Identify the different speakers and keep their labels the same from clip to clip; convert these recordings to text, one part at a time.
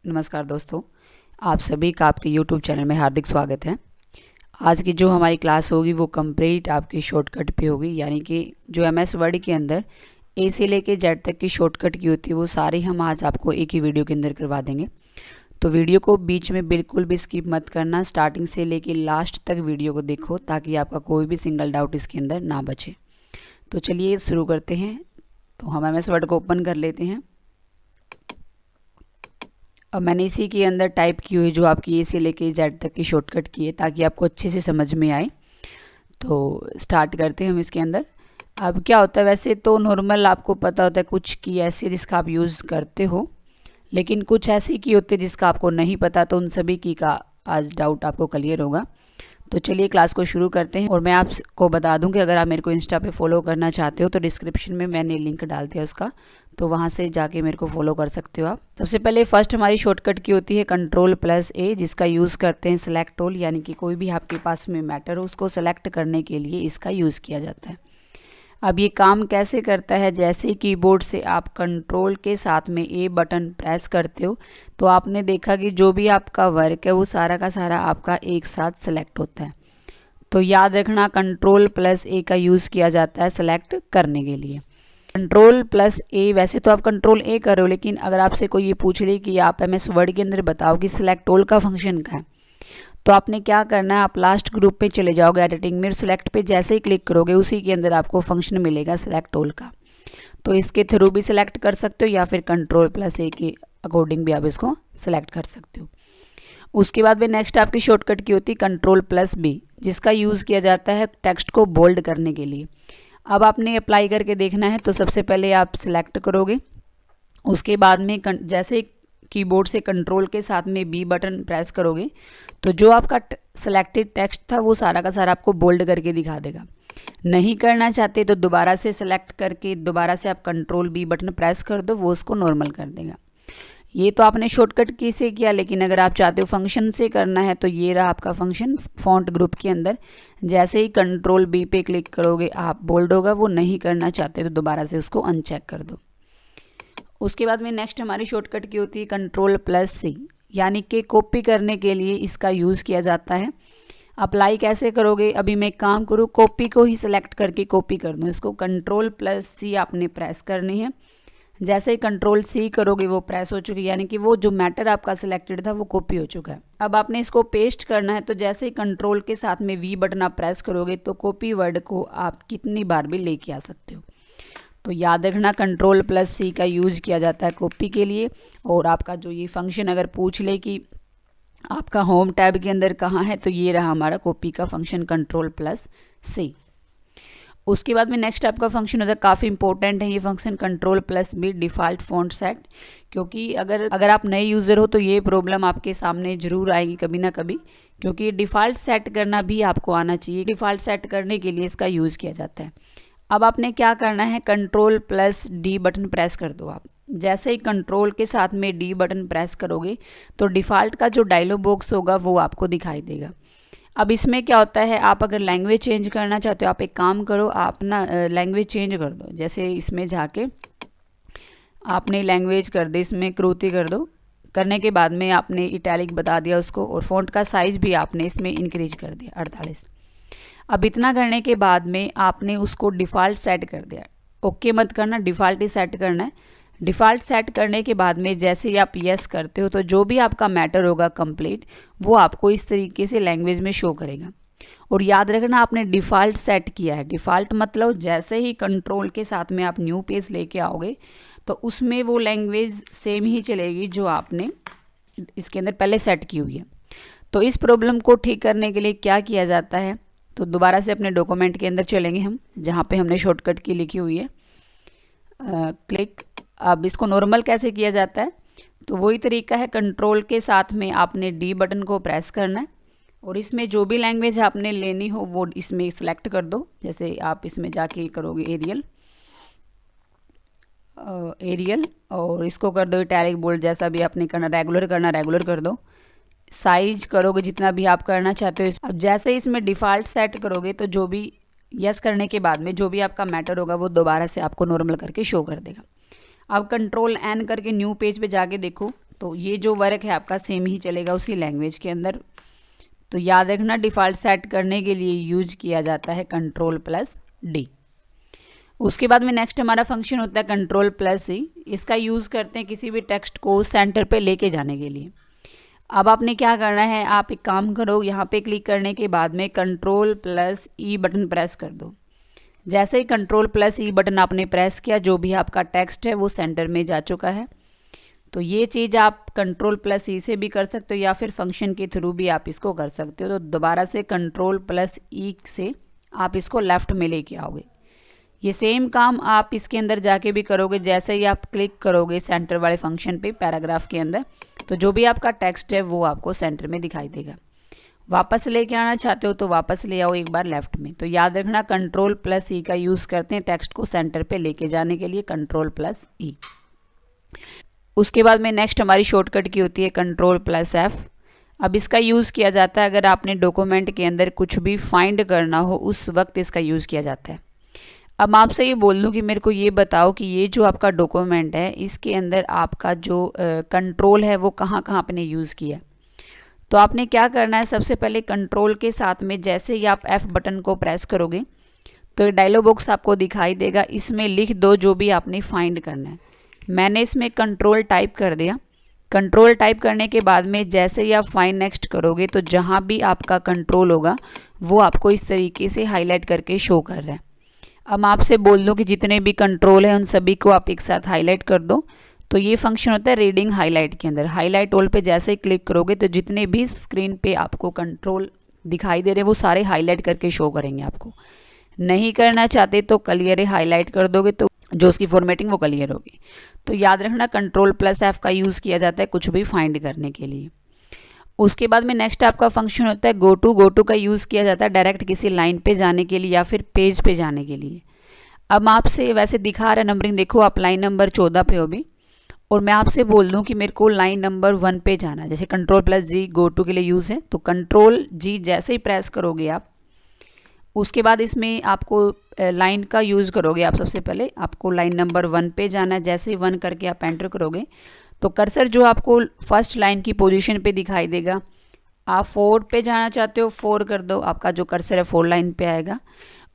Speaker 1: नमस्कार दोस्तों, आप सभी का आपके YouTube चैनल में हार्दिक स्वागत है। आज की जो हमारी क्लास होगी वो कंप्लीट आपकी शॉर्टकट पे होगी, यानी कि जो MS वर्ड के अंदर ए से लेके जेड तक की शॉर्टकट की होती है वो सारी हम आज आपको एक ही वीडियो के अंदर करवा देंगे। तो वीडियो को बीच में बिल्कुल भी स्किप मत करना, स्टार्टिंग से लेके लास्ट तक वीडियो को देखो ताकि आपका कोई भी सिंगल डाउट इसके अंदर ना बचे। तो चलिए शुरू करते हैं। तो हम MS वर्ड को ओपन कर लेते हैं। अब मैंने इसी के अंदर टाइप की हुई जो आपकी ए से लेके जेड तक की शॉर्टकट की है ताकि आपको अच्छे से समझ में आए। तो स्टार्ट करते हैं हम इसके अंदर। अब क्या होता है, वैसे तो नॉर्मल आपको पता होता है कुछ की ऐसी जिसका आप यूज़ करते हो, लेकिन कुछ ऐसी की होती है जिसका आपको नहीं पता, तो उन सभी की का आज डाउट आपको क्लियर होगा। तो चलिए क्लास को शुरू करते हैं। और मैं आपको बता दूं कि अगर आप मेरे को इंस्टा पे फॉलो करना चाहते हो तो डिस्क्रिप्शन में मैंने लिंक डाल दिया उसका, तो वहाँ से जाके मेरे को फॉलो कर सकते हो आप। सबसे पहले फर्स्ट हमारी शॉर्टकट की होती है Ctrl+A, जिसका यूज़ करते हैं सेलेक्ट ऑल, यानी कि कोई भी आपके पास में मैटर हो उसको सेलेक्ट करने के लिए इसका यूज़ किया जाता है। अब ये काम कैसे करता है, जैसे ही कीबोर्ड से आप कंट्रोल के साथ में ए बटन प्रेस करते हो तो आपने देखा कि जो भी आपका वर्क है वो सारा का सारा आपका एक साथ सेलेक्ट होता है। तो याद रखना Ctrl+A का यूज़ किया जाता है सेलेक्ट करने के लिए। Ctrl+A, वैसे तो आप Ctrl+A कर रहे हो, लेकिन अगर आपसे कोई ये पूछ ले कि आप MS वर्ड के अंदर बताओ कि सेलेक्ट ऑल का फंक्शन क्या है, तो आपने क्या करना है, आप लास्ट ग्रुप पे चले जाओगे एडिटिंग में, सिलेक्ट पे जैसे ही क्लिक करोगे उसी के अंदर आपको फंक्शन मिलेगा सेलेक्ट ऑल का। तो इसके थ्रू भी सिलेक्ट कर सकते हो या फिर Ctrl+A के अकॉर्डिंग भी आप इसको सिलेक्ट कर सकते हो। उसके बाद में नेक्स्ट आपकी शॉर्टकट की होती है Ctrl+B, जिसका यूज़ किया जाता है टेक्स्ट को बोल्ड करने के लिए। अब आपने अप्लाई करके देखना है, तो सबसे पहले आप सिलेक्ट करोगे, उसके बाद में जैसे कीबोर्ड से कंट्रोल के साथ में बी बटन प्रेस करोगे तो जो आपका सिलेक्टेड टेक्स्ट था वो सारा का सारा आपको बोल्ड करके दिखा देगा। नहीं करना चाहते तो दोबारा से सिलेक्ट करके दोबारा से आप Ctrl+B बटन प्रेस कर दो, वो उसको नॉर्मल कर देगा। ये तो आपने शॉर्टकट की से किया, लेकिन अगर आप चाहते हो फंक्शन से करना है तो ये रहा आपका फंक्शन फॉन्ट ग्रुप के अंदर। जैसे ही Ctrl+B पे क्लिक करोगे आप बोल्ड होगा, वो नहीं करना चाहते तो दोबारा से उसको अनचेक कर दो। उसके बाद में नेक्स्ट हमारी शॉर्टकट की होती है Ctrl+C, यानी कि कॉपी करने के लिए इसका यूज़ किया जाता है। अप्लाई कैसे करोगे, अभी मैं एक काम करूँ, कॉपी को ही सिलेक्ट करके कॉपी कर दूँ। इसको Ctrl+C आपने प्रेस करनी है। जैसे ही Ctrl+C करोगे वो प्रेस हो चुकी है, यानी कि वो जो मैटर आपका सिलेक्टेड था वो कॉपी हो चुका है। अब आपने इसको पेस्ट करना है, तो जैसे ही कंट्रोल के साथ में V बटन आप प्रेस करोगे तो कॉपी वर्ड को आप कितनी बार भी लेके आ सकते हो। तो याद रखना Ctrl+C का यूज़ किया जाता है कॉपी के लिए। और आपका जो ये फंक्शन अगर पूछ ले कि आपका होम टैब के अंदर कहाँ है, तो ये रहा हमारा कॉपी का फंक्शन Ctrl+C। उसके बाद में नेक्स्ट आपका फंक्शन होता है, काफ़ी इंपॉर्टेंट है ये function Ctrl+B, default font set. क्योंकि अगर आप नए यूज़र हो तो ये प्रॉब्लम आपके सामने ज़रूर आएगी कभी ना कभी, क्योंकि डिफ़ॉल्ट सेट करना भी आपको आना चाहिए। डिफ़ॉल्ट सेट करने के लिए इसका यूज़ किया जाता है। अब आपने क्या करना है, Ctrl+D बटन प्रेस कर दो आप। जैसे ही कंट्रोल के साथ में D बटन प्रेस करोगे तो डिफ़ॉल्ट का जो डायलॉग बॉक्स होगा वो आपको दिखाई देगा। अब इसमें क्या होता है, आप अगर लैंग्वेज चेंज करना चाहते हो, आप एक काम करो, आप ना लैंग्वेज चेंज कर दो। जैसे इसमें जाके आपने लैंग्वेज कर दी, इसमें क्रूती कर दो। करने के बाद में आपने इटैलिक बता दिया उसको, और फ़ॉन्ट का साइज़ भी आपने इसमें इंक्रीज कर दिया 48। अब इतना करने के बाद में आपने उसको डिफ़ॉल्ट सेट कर दिया। ओके मत करना, डिफ़ॉल्ट ही सेट करना है। डिफ़ॉल्ट सेट करने के बाद में जैसे ही आप यस करते हो तो जो भी आपका मैटर होगा कंप्लीट, वो आपको इस तरीके से लैंग्वेज में शो करेगा। और याद रखना आपने डिफ़ॉल्ट सेट किया है। डिफ़ॉल्ट मतलब जैसे ही कंट्रोल के साथ में आप न्यू पेज लेके आओगे तो उसमें वो लैंग्वेज सेम ही चलेगी जो आपने इसके अंदर पहले सेट की हुई है। तो इस प्रॉब्लम को ठीक करने के लिए क्या किया जाता है, तो दोबारा से अपने डॉक्यूमेंट के अंदर चलेंगे हम, जहाँ पे हमने शॉर्टकट की लिखी हुई है क्लिक। अब इसको नॉर्मल कैसे किया जाता है, तो वही तरीका है, कंट्रोल के साथ में आपने D बटन को प्रेस करना है और इसमें जो भी लैंग्वेज आपने लेनी हो वो इसमें सेलेक्ट कर दो। जैसे आप इसमें जाके करोगे एरियल और इसको कर दो इटैलिक बोल्ड, जैसा भी आपने करना, रेगुलर कर दो। साइज करोगे जितना भी आप करना चाहते हो। अब जैसे ही इसमें डिफ़ॉल्ट सेट करोगे तो जो भी यस करने के बाद में जो भी आपका मैटर होगा वो दोबारा से आपको नॉर्मल करके शो कर देगा। अब Ctrl+N करके न्यू पेज पे जाके देखो तो ये जो वर्क है आपका सेम ही चलेगा उसी लैंग्वेज के अंदर। तो याद रखना डिफ़ॉल्ट सेट करने के लिए यूज किया जाता है Ctrl+D। उसके बाद में नेक्स्ट हमारा फंक्शन होता है Ctrl+C। इसका यूज़ करते हैं किसी भी टेक्स्ट को सेंटर पे लेके जाने के लिए। अब आपने क्या करना है, आप एक काम करो, यहाँ पे क्लिक करने के बाद में Ctrl+E बटन प्रेस कर दो। जैसे ही Ctrl+E बटन आपने प्रेस किया, जो भी आपका टेक्स्ट है वो सेंटर में जा चुका है। तो ये चीज़ आप Ctrl+E से भी कर सकते हो या फिर फंक्शन के थ्रू भी आप इसको कर सकते हो। तो दोबारा से Ctrl+E से आप इसको लेफ़्ट में लेके आओगे। ये सेम काम आप इसके अंदर जाके भी करोगे। जैसे ही आप क्लिक करोगे सेंटर वाले फंक्शन पे पैराग्राफ के अंदर, तो जो भी आपका टेक्स्ट है वो आपको सेंटर में दिखाई देगा। वापस लेके आना चाहते हो तो वापस ले आओ एक बार लेफ़्ट में। तो याद रखना Ctrl+E का यूज़ करते हैं टेक्स्ट को सेंटर पे लेके जाने के लिए, Ctrl+E। उसके बाद में नेक्स्ट हमारी शॉर्टकट की होती है Ctrl+F। अब इसका यूज़ किया जाता है अगर आपने डॉक्यूमेंट के अंदर कुछ भी फाइंड करना हो, उस वक्त इसका यूज़ किया जाता है। अब मैं आपसे ये बोल दूँ कि मेरे को ये बताओ कि ये जो आपका डॉक्यूमेंट है इसके अंदर आपका जो कंट्रोल है वो कहाँ कहाँ आपने यूज़ किया। तो आपने क्या करना है, सबसे पहले कंट्रोल के साथ में जैसे ही आप F बटन को प्रेस करोगे तो एक डायलॉग बॉक्स आपको दिखाई देगा। इसमें लिख दो जो भी आपने फाइंड करना है। मैंने इसमें कंट्रोल टाइप कर दिया। कंट्रोल टाइप करने के बाद में जैसे ही आप फाइंड नेक्स्ट करोगे तो जहाँ भी आपका कंट्रोल होगा वो आपको इस तरीके से हाईलाइट करके शो कर रहा है। अब मैं आपसे बोल दूं कि जितने भी कंट्रोल है उन सभी को आप एक साथ हाईलाइट कर दो। तो ये फंक्शन होता है रीडिंग हाईलाइट के अंदर। हाईलाइट ऑल पे जैसे ही क्लिक करोगे तो जितने भी स्क्रीन पे आपको कंट्रोल दिखाई दे रहे हैं वो सारे हाईलाइट करके शो करेंगे। आपको नहीं करना चाहते तो क्लियर हाईलाइट कर दोगे तो जो उसकी फॉर्मेटिंग वो क्लियर होगी। तो याद रखना Ctrl+F का यूज़ किया जाता है कुछ भी फाइंड करने के लिए। उसके बाद में नेक्स्ट आपका फंक्शन होता है गो टू का यूज़ किया जाता है डायरेक्ट किसी लाइन पे जाने के लिए या फिर पेज पे जाने के लिए। अब मैं आपसे वैसे दिखा रहा है नंबरिंग, देखो आप लाइन नंबर 14 पे हो भी, और मैं आपसे बोल दूं कि मेरे को लाइन नंबर 1 पे जाना है। जैसे Ctrl+G गो टू के लिए यूज़ है, तो Ctrl+G जैसे ही प्रेस करोगे आप, उसके बाद इसमें आपको लाइन का यूज़ करोगे। आप सबसे पहले आपको लाइन नंबर 1 पे जाना है। जैसे ही 1 करके आप एंटर करोगे तो कर्सर जो आपको फर्स्ट लाइन की पोजीशन पे दिखाई देगा। आप 4 पे जाना चाहते हो 4 कर दो, आपका जो कर्सर है 4 लाइन पे आएगा।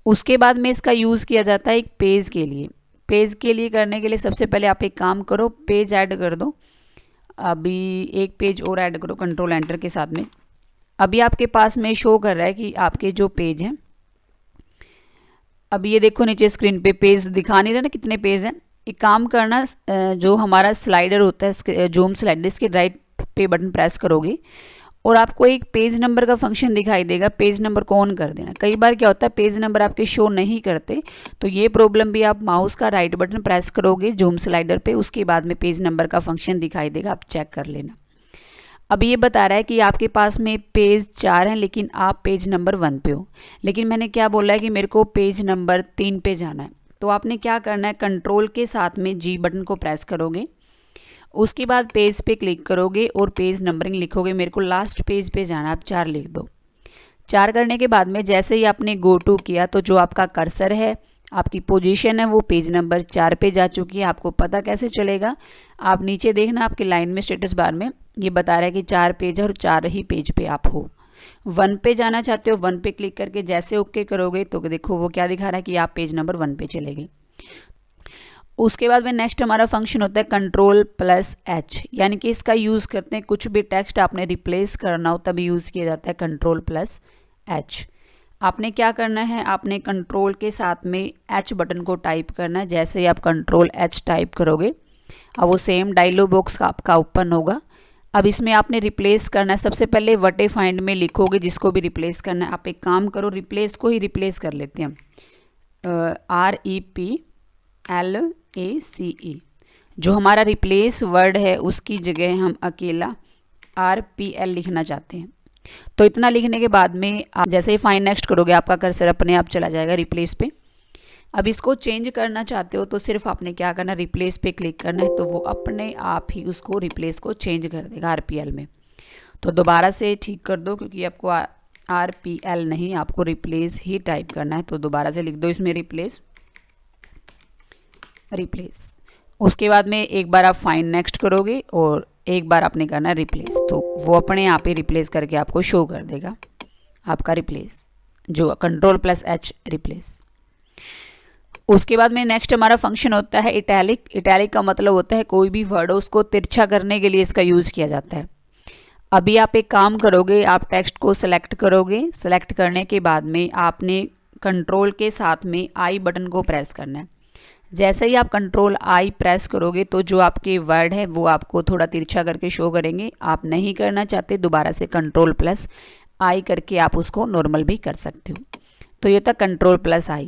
Speaker 1: उसके बाद में इसका यूज़ किया जाता है एक पेज के लिए। पेज के लिए करने के लिए सबसे पहले आप एक काम करो, पेज ऐड कर दो। अभी एक पेज और ऐड करो कंट्रोल एंटर के साथ में। अभी आपके पास में शो कर रहा है कि आपके जो पेज हैं, अभी ये देखो नीचे स्क्रीन पे पेज दिखा नहीं रहा ना कितने पेज हैं। एक काम करना, जो हमारा स्लाइडर होता है जूम स्लाइडर, इसके राइट पे बटन प्रेस करोगे और आपको एक पेज नंबर का फंक्शन दिखाई देगा। पेज नंबर को ऑन कर देना। कई बार क्या होता है पेज नंबर आपके शो नहीं करते, तो ये प्रॉब्लम भी आप माउस का राइट बटन प्रेस करोगे जूम स्लाइडर पे, उसके बाद में पेज नंबर का फंक्शन दिखाई देगा, आप चेक कर लेना। अब ये बता रहा है कि आपके पास में पेज 4 हैं लेकिन आप पेज नंबर 1 पे हो। लेकिन मैंने क्या बोला है कि मेरे को पेज नंबर 3 पे जाना है। तो आपने क्या करना है, कंट्रोल के साथ में G बटन को प्रेस करोगे, उसके बाद पेज पे क्लिक करोगे और पेज नंबरिंग लिखोगे। मेरे को लास्ट पेज पे जाना, आप 4 लिख दो। 4 करने के बाद में जैसे ही आपने गो टू किया तो जो आपका कर्सर है, आपकी पोजीशन है, वो पेज नंबर 4 पे जा चुकी है। आपको पता कैसे चलेगा, आप नीचे देखना आपके लाइन में स्टेटस बार में ये बता रहा है कि 4 पेज है और 4 ही पेज पे आप हो। 1 पे जाना चाहते हो, 1 पे क्लिक करके जैसे ओके करोगे तो देखो वो क्या दिखा रहा है कि आप पेज नंबर 1 पे चले गए। उसके बाद में नेक्स्ट हमारा फंक्शन होता है Ctrl+H, यानी कि इसका यूज़ करते हैं कुछ भी टेक्स्ट आपने रिप्लेस करना हो तभी यूज़ किया जाता है Ctrl+H। आपने क्या करना है, आपने कंट्रोल के साथ में H बटन को टाइप करना है। जैसे ही आप Ctrl+H टाइप करोगे अब वो सेम डायलॉग बॉक्स आपका ओपन होगा। अब इसमें आपने रिप्लेस करना है। सबसे पहले वटे फाइंड में लिखोगे जिसको भी रिप्लेस करना है। आप एक काम करो, रिप्लेस को ही रिप्लेस कर लेते हैं, REPLACE। जो हमारा रिप्लेस वर्ड है उसकी जगह हम अकेला RPL लिखना चाहते हैं। तो इतना लिखने के बाद में आप जैसे ही फाइंड नेक्स्ट करोगे आपका कर्सर अपने आप चला जाएगा रिप्लेस पे। अब इसको चेंज करना चाहते हो तो सिर्फ आपने क्या करना, रिप्लेस पे क्लिक करना है, तो वो अपने आप ही उसको रिप्लेस को चेंज कर देगा RPL में। तो दोबारा से ठीक कर दो क्योंकि आपको RPL नहीं, आपको रिप्लेस ही टाइप करना है। तो दोबारा से लिख दो इसमें रिप्लेस। उसके बाद में एक बार आप फाइंड नेक्स्ट करोगे और एक बार आपने करना है रिप्लेस, तो वो अपने आप ही रिप्लेस करके आपको शो कर देगा आपका रिप्लेस, जो Ctrl+H रिप्लेस। उसके बाद में नेक्स्ट हमारा फंक्शन होता है इटैलिक। इटैलिक का मतलब होता है कोई भी वर्ड उसको तिरछा करने के लिए इसका यूज़ किया जाता है। अभी आप एक काम करोगे, आप टेक्स्ट को सेलेक्ट करोगे, सेलेक्ट करने के बाद में आपने कंट्रोल के साथ में आई बटन को प्रेस करना है। जैसे ही आप कंट्रोल आई प्रेस करोगे तो जो आपके वर्ड है वो आपको थोड़ा तिरछा करके शो करेंगे। आप नहीं करना चाहते दोबारा से Ctrl+I करके आप उसको नॉर्मल भी कर सकते हो। तो ये था Ctrl+I।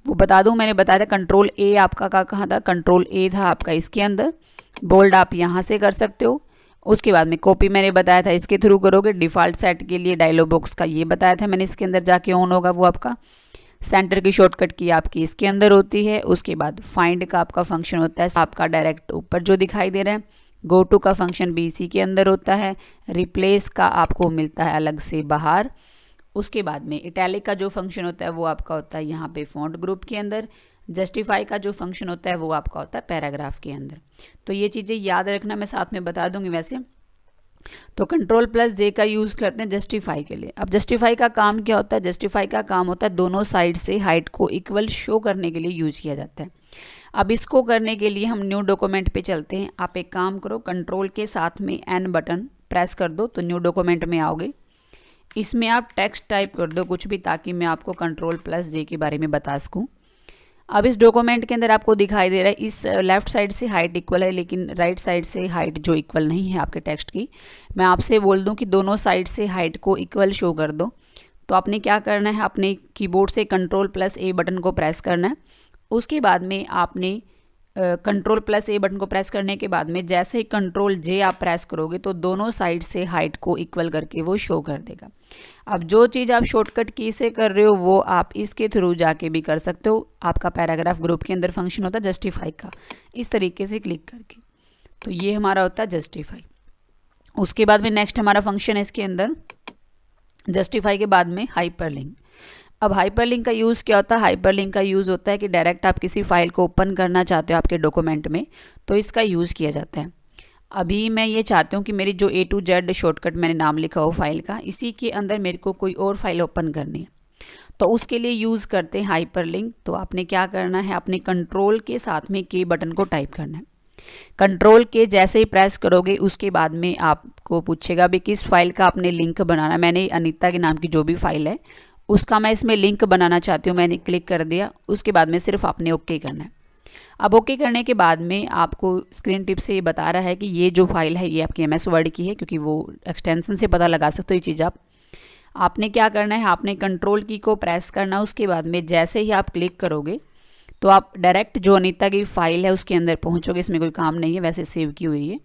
Speaker 1: वो बता दूं, मैंने बताया था Ctrl+A आपका कहाँ था, Ctrl+A था आपका इसके अंदर। बोल्ड आप यहाँ से कर सकते हो। उसके बाद में कॉपी मैंने बताया था इसके थ्रू करोगे। डिफ़ॉल्ट सेट के लिए डायलॉग बॉक्स का ये बताया था मैंने, इसके अंदर जाके ऑन होगा वो आपका। सेंटर की शॉर्टकट की आपकी इसके अंदर होती है। उसके बाद फाइंड का आपका फंक्शन होता है आपका डायरेक्ट ऊपर जो दिखाई दे रहा है। गो टू का फंक्शन BC के अंदर होता है। रिप्लेस का आपको मिलता है अलग से बाहर। उसके बाद में इटैलिक का जो फंक्शन होता है वो आपका होता है यहाँ पे फॉन्ट ग्रुप के अंदर। जस्टिफाई का जो फंक्शन होता है वो आपका होता है पैराग्राफ के अंदर। तो ये चीज़ें याद रखना, मैं साथ में बता दूंगी वैसे। तो Ctrl+J का यूज़ करते हैं जस्टिफाई के लिए। अब जस्टिफाई का काम क्या होता है? जस्टिफाई का काम होता है दोनों साइड से हाइट को इक्वल शो करने के लिए यूज़ किया जाता है। अब इसको करने के लिए हम न्यू डॉक्यूमेंट पे चलते हैं। आप एक काम करो, कंट्रोल के साथ में N बटन प्रेस कर दो तो न्यू डॉक्यूमेंट में आओगे। इसमें आप टेक्स्ट टाइप कर दो कुछ भी, ताकि मैं आपको Ctrl+J के बारे में बता सकूँ। अब इस डॉक्यूमेंट के अंदर आपको दिखाई दे रहा है इस लेफ्ट साइड से हाइट इक्वल है, लेकिन राइट साइड से हाइट जो इक्वल नहीं है आपके टेक्स्ट की। मैं आपसे बोल दूं कि दोनों साइड से हाइट को इक्वल शो कर दो। तो आपने क्या करना है, अपने कीबोर्ड से Ctrl+A बटन को प्रेस करना है। उसके बाद में आपने Ctrl+A बटन को प्रेस करने के बाद में जैसे ही Ctrl+J आप प्रेस करोगे तो दोनों साइड से हाइट को इक्वल करके वो शो कर देगा। अब जो चीज़ आप शॉर्टकट की से कर रहे हो वो आप इसके थ्रू जाके भी कर सकते हो। आपका पैराग्राफ ग्रुप के अंदर फंक्शन होता है जस्टिफाई का, इस तरीके से क्लिक करके। तो ये हमारा होता है जस्टिफाई। उसके बाद में नेक्स्ट हमारा फंक्शन है इसके अंदर जस्टिफाई के बाद में हाइपरलिंक। अब हाइपरलिंक का यूज़ क्या होता है? हाइपरलिंक का यूज़ होता है कि डायरेक्ट आप किसी फाइल को ओपन करना चाहते हो आपके डॉक्यूमेंट में, तो इसका यूज़ किया जाता है। अभी मैं ये चाहती हूँ कि मेरी जो A to Z शॉर्टकट मैंने नाम लिखा हो फाइल का, इसी के अंदर मेरे को कोई और फाइल ओपन करनी है, तो उसके लिए यूज़ करते हैं हाइपरलिंक। तो आपने क्या करना है, अपने कंट्रोल के साथ में K बटन को टाइप करना है। कंट्रोल के जैसे ही प्रेस करोगे उसके बाद में आपको पूछेगा भी किस फाइल का आपने लिंक बनाना। मैंने अनीता के नाम की जो भी फाइल है उसका मैं इसमें लिंक बनाना चाहती हूँ, मैंने क्लिक कर दिया। उसके बाद में सिर्फ आपने ओके करना है। अब ओके करने के बाद में आपको स्क्रीन टिप से ये बता रहा है कि ये जो फाइल है ये आपकी MS वर्ड की है, क्योंकि वो एक्सटेंशन से पता लगा सकते हो ये चीज़ आपने क्या करना है, आपने कंट्रोल की को प्रेस करना। उसके बाद में जैसे ही आप क्लिक करोगे तो आप डायरेक्ट जो अनीता की फ़ाइल है उसके अंदर पहुंचोगे। इसमें कोई काम नहीं है, वैसे सेव की हुई है।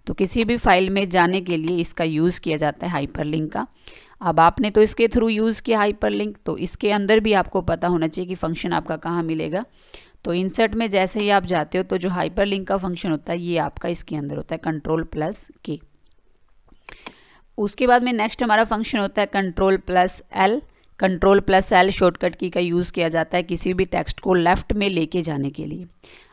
Speaker 1: तो किसी भी फाइल में जाने के लिए इसका यूज़ किया जाता है हाइपरलिंक का। अब आपने तो इसके थ्रू यूज़ किया हाइपरलिंक, तो इसके अंदर भी आपको पता होना चाहिए कि फंक्शन आपका कहाँ मिलेगा। तो इंसर्ट में जैसे ही आप जाते हो तो जो हाइपरलिंक का फंक्शन होता है ये आपका इसके अंदर होता है Ctrl+K। उसके बाद में नेक्स्ट हमारा फंक्शन होता है Ctrl+L। Ctrl+L शॉर्टकट की का यूज़ किया जाता है किसी भी टेक्स्ट को लेफ़्ट में लेके जाने के लिए।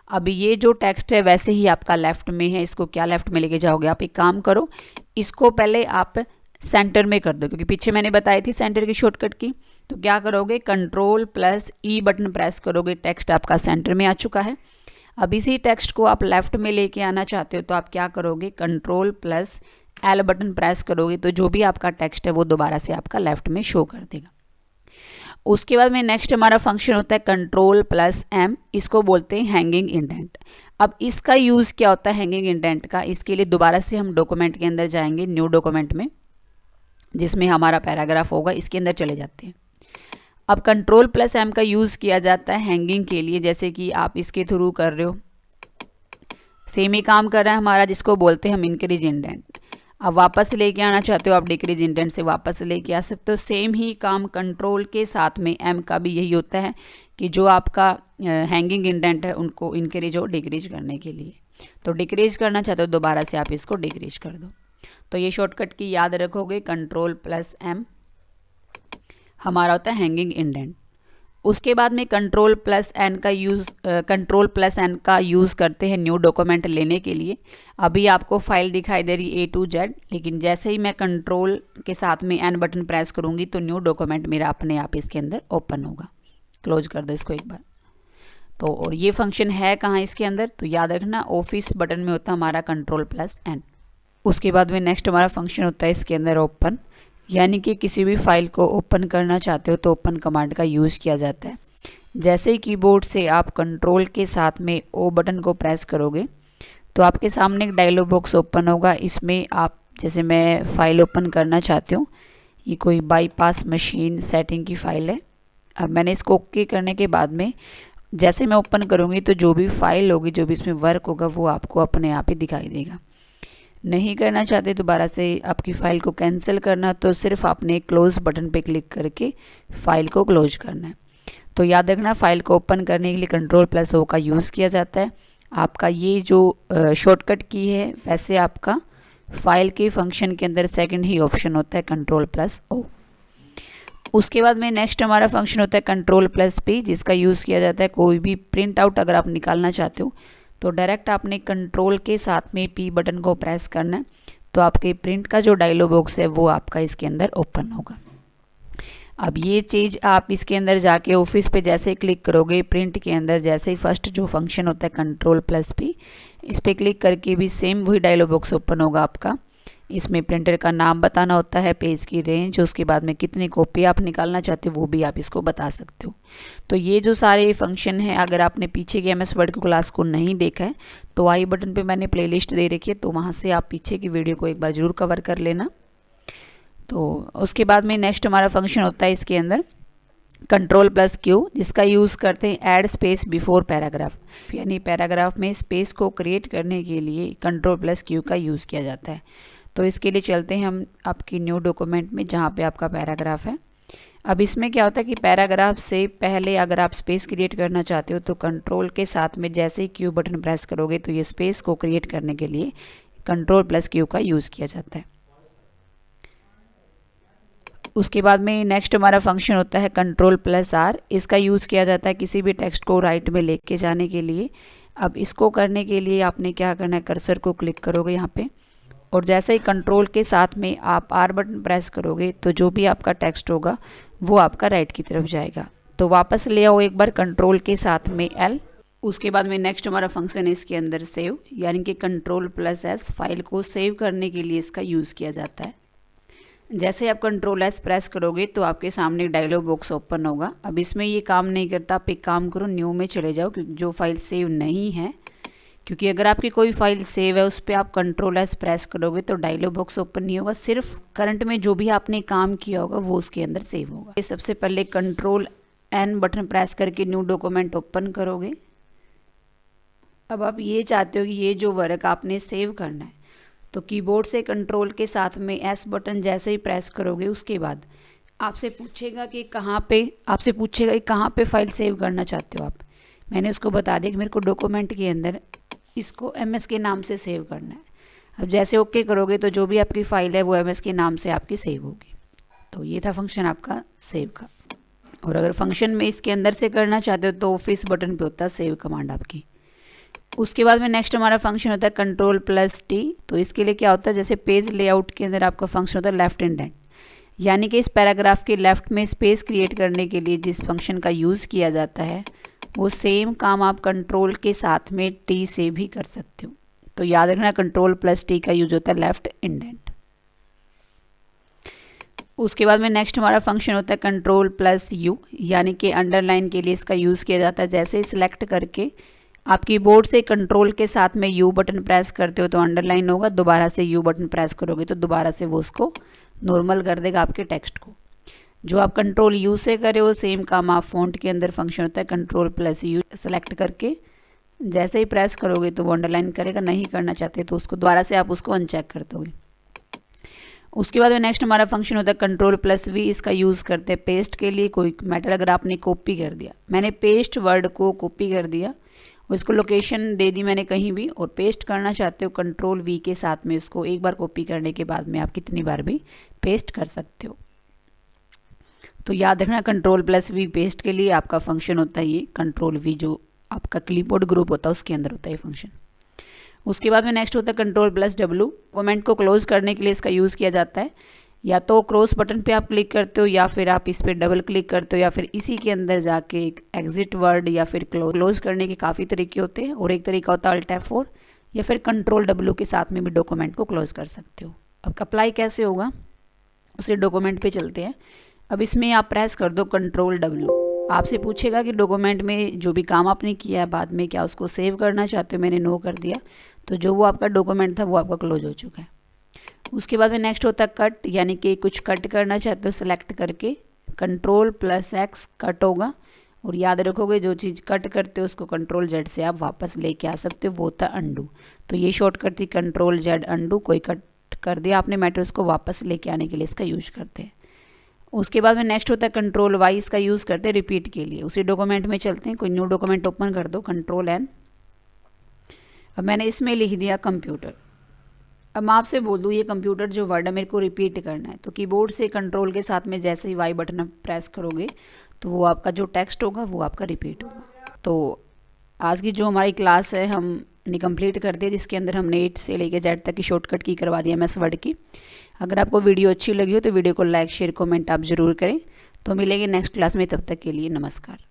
Speaker 1: अब ये जो टेक्स्ट है वैसे ही आपका लेफ़्ट में है, इसको क्या लेफ़्ट में लेके जाओगे? आप एक काम करो, इसको पहले आप सेंटर में कर दो, क्योंकि पीछे मैंने बताई थी सेंटर की शॉर्टकट की। तो क्या करोगे, Ctrl+E बटन प्रेस करोगे, टेक्स्ट आपका सेंटर में आ चुका है। अब इसी टेक्स्ट को आप लेफ़्ट में लेके आना चाहते हो तो आप क्या करोगे, Ctrl+L बटन प्रेस करोगे तो जो भी आपका टेक्स्ट है वो दोबारा से आपका लेफ़्ट में शो कर देगा। उसके बाद में नेक्स्ट हमारा फंक्शन होता है Ctrl+M, इसको बोलते हैं हैंगिंग इंडेंट। अब इसका यूज़ क्या होता है हैंगिंग इंडेंट का? इसके लिए दोबारा से हम डॉक्यूमेंट के अंदर जाएंगे, न्यू डॉक्यूमेंट में जिसमें हमारा पैराग्राफ होगा, इसके अंदर चले जाते हैं। अब Ctrl+M का यूज़ किया जाता है हैंगिंग के लिए, जैसे कि आप इसके थ्रू कर रहे हो, सेम ही काम कर रहा है हमारा, जिसको बोलते हैं हम इंक्रीज इंडेंट। अब वापस लेके आना चाहते हो आप डिक्रीज इंडेंट से वापस लेके आ सकते हो। सेम ही काम कंट्रोल के साथ में M का भी यही होता है कि जो आपका हैंगिंग इंडेंट है उनको इंक्रीज और डिक्रीज करने के लिए। तो डिक्रीज करना चाहते हो दोबारा से आप इसको डिक्रीज कर दो। तो ये शॉर्टकट की याद रखोगे, Ctrl+M हमारा होता है हैंगिंग इंडेंट। उसके बाद में कंट्रोल प्लस एन का यूज़ करते हैं न्यू डॉक्यूमेंट लेने के लिए। अभी आपको फाइल दिखाई दे रही A to Z, लेकिन जैसे ही मैं कंट्रोल के साथ में एन बटन प्रेस करूँगी तो न्यू डॉक्यूमेंट मेरा अपने आप इसके अंदर ओपन होगा। क्लोज कर दो इसको एक बार। तो और ये फंक्शन है कहाँ इसके अंदर, तो याद रखना ऑफिस बटन में होता है हमारा कंट्रोल प्लस एन। उसके बाद में नेक्स्ट हमारा फंक्शन होता है इसके अंदर ओपन, यानी कि किसी भी फाइल को ओपन करना चाहते हो तो ओपन कमांड का यूज़ किया जाता है। जैसे ही कीबोर्ड से आप कंट्रोल के साथ में ओ बटन को प्रेस करोगे तो आपके सामने एक डायलॉग बॉक्स ओपन होगा। इसमें आप, जैसे मैं फ़ाइल ओपन करना चाहती हूँ, ये कोई बाईपास मशीन सेटिंग की फ़ाइल है। अब मैंने इसको ओके करने के बाद में जैसे मैं ओपन करूँगी तो जो भी फाइल होगी, जो भी इसमें वर्क होगा, वो आपको अपने आप ही दिखाई देगा। नहीं करना चाहते दोबारा से आपकी फ़ाइल को कैंसिल करना, तो सिर्फ आपने क्लोज़ बटन पे क्लिक करके फ़ाइल को क्लोज करना है। तो याद रखना फ़ाइल को ओपन करने के लिए कंट्रोल प्लस ओ का यूज़ किया जाता है। आपका ये जो शॉर्टकट की है, वैसे आपका फ़ाइल के फंक्शन के अंदर सेकंड ही ऑप्शन होता है कंट्रोल प्लस ओ। उसके बाद में नेक्स्ट हमारा फंक्शन होता है कंट्रोल प्लस पी, जिसका यूज़ किया जाता है कोई भी प्रिंट आउट अगर आप निकालना चाहते हो तो डायरेक्ट आपने कंट्रोल के साथ में पी बटन को प्रेस करना है, तो आपके प्रिंट का जो डायलॉग बॉक्स है वो आपका इसके अंदर ओपन होगा। अब ये चीज़ आप इसके अंदर जाके ऑफिस पे जैसे ही क्लिक करोगे, प्रिंट के अंदर जैसे ही फर्स्ट जो फंक्शन होता है कंट्रोल प्लस पी, इस पर क्लिक करके भी सेम वही डायलॉग बॉक्स ओपन होगा आपका। इसमें प्रिंटर का नाम बताना होता है, पेज की रेंज, उसके बाद में कितनी कॉपी आप निकालना चाहते हो वो भी आप इसको बता सकते हो। तो ये जो सारे फंक्शन हैं, अगर आपने पीछे की MS वर्ड की क्लास को नहीं देखा है तो आई बटन पे मैंने प्लेलिस्ट दे रखी है, तो वहाँ से आप पीछे की वीडियो को एक बार ज़रूर कवर कर लेना। तो उसके बाद में नेक्स्ट हमारा फंक्शन होता है इसके अंदर कंट्रोल प्लस क्यू, जिसका यूज़ करते हैं ऐड स्पेस बिफोर पैराग्राफ, यानी पैराग्राफ में स्पेस को क्रिएट करने के लिए कंट्रोल प्लस क्यू का यूज़ किया जाता है। तो इसके लिए चलते हैं हम आपकी न्यू डॉक्यूमेंट में जहाँ पे आपका पैराग्राफ है। अब इसमें क्या होता है कि पैराग्राफ से पहले अगर आप स्पेस क्रिएट करना चाहते हो तो कंट्रोल के साथ में जैसे ही क्यू बटन प्रेस करोगे तो ये स्पेस को क्रिएट करने के लिए कंट्रोल प्लस क्यू का यूज़ किया जाता है। उसके बाद में नेक्स्ट हमारा फंक्शन होता है कंट्रोल प्लस आर, इसका यूज़ किया जाता है किसी भी टेक्स्ट को राइट में लेके जाने के लिए। अब इसको करने के लिए आपने क्या करना है, कर्सर को क्लिक करोगे यहाँ पे, और जैसे ही कंट्रोल के साथ में आप आर बटन प्रेस करोगे तो जो भी आपका टेक्स्ट होगा वो आपका राइट की तरफ जाएगा। तो वापस ले आओ एक बार कंट्रोल के साथ में एल। उसके बाद में नेक्स्ट हमारा फंक्शन है इसके अंदर सेव, यानी कि कंट्रोल प्लस एस, फाइल को सेव करने के लिए इसका यूज़ किया जाता है। जैसे आप कंट्रोल एस प्रेस करोगे तो आपके सामने एक डायलॉग बॉक्स ओपन होगा। अब इसमें ये काम नहीं करता, आप एक काम करो, न्यू में चले जाओ, क्योंकि जो फाइल सेव नहीं है, क्योंकि अगर आपकी कोई फाइल सेव है उस पर आप कंट्रोल एस प्रेस करोगे तो डायलॉग बॉक्स ओपन नहीं होगा, सिर्फ करंट में जो भी आपने काम किया होगा वो उसके अंदर सेव होगा। सबसे पहले कंट्रोल एन बटन प्रेस करके न्यू डॉक्यूमेंट ओपन करोगे। अब आप ये चाहते हो कि ये जो वर्क आपने सेव करना है, तो कीबोर्ड से कंट्रोल के साथ में एस बटन जैसे ही प्रेस करोगे उसके बाद आपसे पूछेगा कि कहाँ पे फाइल सेव करना चाहते हो आप। मैंने उसको बता दिया कि मेरे को डॉक्यूमेंट के अंदर इसको MS के नाम से सेव करना है। अब जैसे ओके करोगे तो जो भी आपकी फ़ाइल है वो MS के नाम से आपकी सेव होगी। तो ये था फंक्शन आपका सेव का। और अगर फंक्शन में इसके अंदर से करना चाहते हो तो ऑफिस बटन पे होता है सेव कमांड आपकी। उसके बाद में नेक्स्ट हमारा फंक्शन होता है कंट्रोल प्लस टी। तो इसके लिए क्या होता है, जैसे पेज लेआउट के अंदर आपका फंक्शन होता है लेफ्ट इंडेंट, यानी कि इस पैराग्राफ के लेफ्ट में स्पेस क्रिएट करने के लिए जिस फंक्शन का यूज़ किया जाता है वो सेम काम आप कंट्रोल के साथ में टी से भी कर सकते हो। तो याद रखना कंट्रोल प्लस टी का यूज होता है लेफ्ट इंडेंट। उसके बाद में नेक्स्ट हमारा फंक्शन होता है कंट्रोल प्लस यू, यानी कि अंडरलाइन के लिए इसका यूज़ किया जाता है। जैसे ही सिलेक्ट करके आप कीबोर्ड से कंट्रोल के साथ में यू बटन प्रेस करते हो तो अंडरलाइन होगा, दोबारा से यू बटन प्रेस करोगे तो दोबारा से वो उसको नॉर्मल कर देगा आपके टेक्स्ट को। जो आप कंट्रोल यू से करे हो सेम काम आप फ़ॉन्ट के अंदर फंक्शन होता है कंट्रोल प्लस यू, सेलेक्ट करके जैसे ही प्रेस करोगे तो वो अंडरलाइन करेगा। नहीं करना चाहते तो उसको दोबारा से आप उसको अनचेक कर दोगे। उसके बाद में नेक्स्ट हमारा फंक्शन होता है कंट्रोल प्लस वी, इसका यूज़ करते हैं पेस्ट के लिए। कोई मैटर अगर आपने कॉपी कर दिया, मैंने पेस्ट वर्ड को कॉपी कर दिया, उसको लोकेशन दे दी मैंने कहीं भी, और पेस्ट करना चाहते हो कंट्रोल वी के साथ में उसको एक बार कॉपी करने के बाद में आप कितनी बार भी पेस्ट कर सकते हो। तो याद रखना Ctrl+V पेस्ट के लिए आपका फंक्शन होता है ये Ctrl+V, जो आपका क्लिपबोर्ड ग्रुप होता है उसके अंदर होता है ये फंक्शन। उसके बाद में नेक्स्ट होता है Ctrl+W। डॉक्यूमेंट को क्लोज करने के लिए इसका यूज़ किया जाता है। या तो क्रॉस बटन पे आप क्लिक करते हो, या फिर आप इस पर डबल क्लिक करते हो, या फिर इसी के अंदर जाके एग्जिट वर्ड या फिर क्लोज करने के काफ़ी तरीके होते हैं। और एक तरीका होता है Alt+F4, या फिर Ctrl+W के साथ में भी डॉक्यूमेंट को क्लोज कर सकते हो। अब अप्लाई कैसे होगा उसे डॉक्यूमेंट पे चलते हैं। अब इसमें आप प्रेस कर दो Ctrl+W। आपसे पूछेगा कि डॉक्यूमेंट में जो भी काम आपने किया है बाद में क्या उसको सेव करना चाहते हो, मैंने नो कर दिया, तो जो वो आपका डॉक्यूमेंट था वो आपका क्लोज हो चुका है। उसके बाद में नेक्स्ट होता है कट, यानी कि कुछ कट करना चाहते हो सेलेक्ट करके Ctrl+X कट होगा। और याद रखोगे जो चीज़ कट करते हो उसको Ctrl+Z से आप वापस लेके आ सकते हो, वो होता अंडू। तो ये शॉर्टकट थी Ctrl+Z अंडू। कोई कट कर दिया आपने मैटर, उसको वापस लेके आने के लिए इसका यूज करते हैं। उसके बाद में नेक्स्ट होता है Ctrl+Y, इसका यूज़ करते हैं रिपीट के लिए। उसी डॉक्यूमेंट में चलते हैं, कोई न्यू डॉक्यूमेंट ओपन कर दो Ctrl+N। अब मैंने इसमें लिख दिया कंप्यूटर। अब मैं आपसे बोल दूँ ये कंप्यूटर जो वर्ड है मेरे को रिपीट करना है, तो कीबोर्ड से कंट्रोल के साथ में जैसे ही Y बटन प्रेस करोगे तो वो आपका जो टेक्स्ट होगा वो आपका रिपीट होगा। तो आज की जो हमारी क्लास है हमने कंप्लीट कर दी, जिसके अंदर हमने 8 से लेकर Z तक की शॉर्टकट की करवा दी MS वर्ड की। अगर आपको वीडियो अच्छी लगी हो तो वीडियो को लाइक शेयर कमेंट आप ज़रूर करें। तो मिलेंगे नेक्स्ट क्लास में, तब तक के लिए नमस्कार।